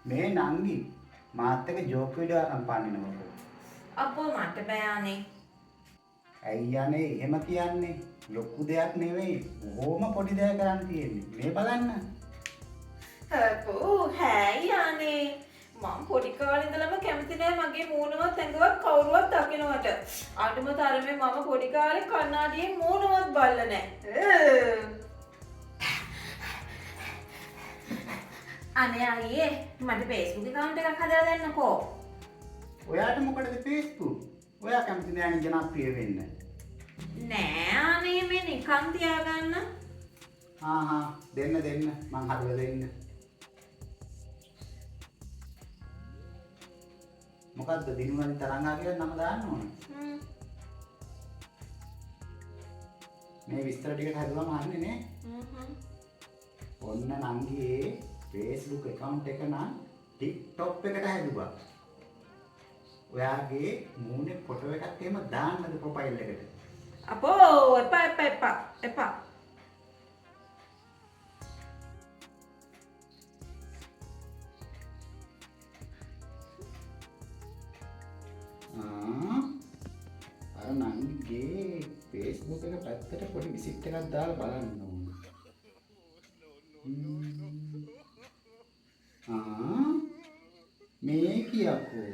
මේ නංගි මාත් එක්ක ජෝක් වීඩියෝ අරන් පනිනවලු. අපෝ මට බෑනේ. ඇයි යන්නේ එහෙම කියන්නේ? ලොකු දෙයක් නෙවෙයි. බොහොම පොඩි දෙයක් කරන්න තියෙන්නේ. මේ බලන්න. අපෝ හැයි යන්නේ. මම පොඩි කාලේ ඉඳලම කැමති නෑ මගේ මූණවත් ඇඟවත් කවුරුවත් දකිනවට. අඬම තරමේ මම පොඩි කාලේ කණ්ණාඩියෙන් මූණවත් බල්ල නෑ. අනේ අයියේ මට Facebook account එකක් හදලා දෙන්නකෝ. ඔයාට මොකටද Facebook? ඔයා කැමති නෑනේ ජනප්‍රිය වෙන්න. නෑ අනේ මේ නිකන් තියාගන්න. දෙන්න මං හදලා දෙන්න. මොකද්ද දිනුවනි තරංගා කියලා නම දාන්න ඕන. මේ විස්තර ටිකට හදුවම අහන්නේ නේ. ඔන්න නංගියේ Facebook account එක නම් TikTok එකට හැදුවා. ඔයාගේ මූණේ ෆොටෝ එකක් එහෙම දාන්නද ප්‍රොෆයිල් එකට? අපෝ එපා. අර නංගිගේ Facebook එක පැත්තට පොඩි විසිට් එකක් දාලා බලන්න ඕන. මේ කියකෝ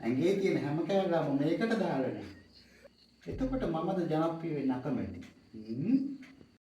ඇඟේ තියෙන හැම කෑල්ලම මේකට දාලානේ. එතකොට මමද ජනප්‍රිය වෙන්න අකමැති.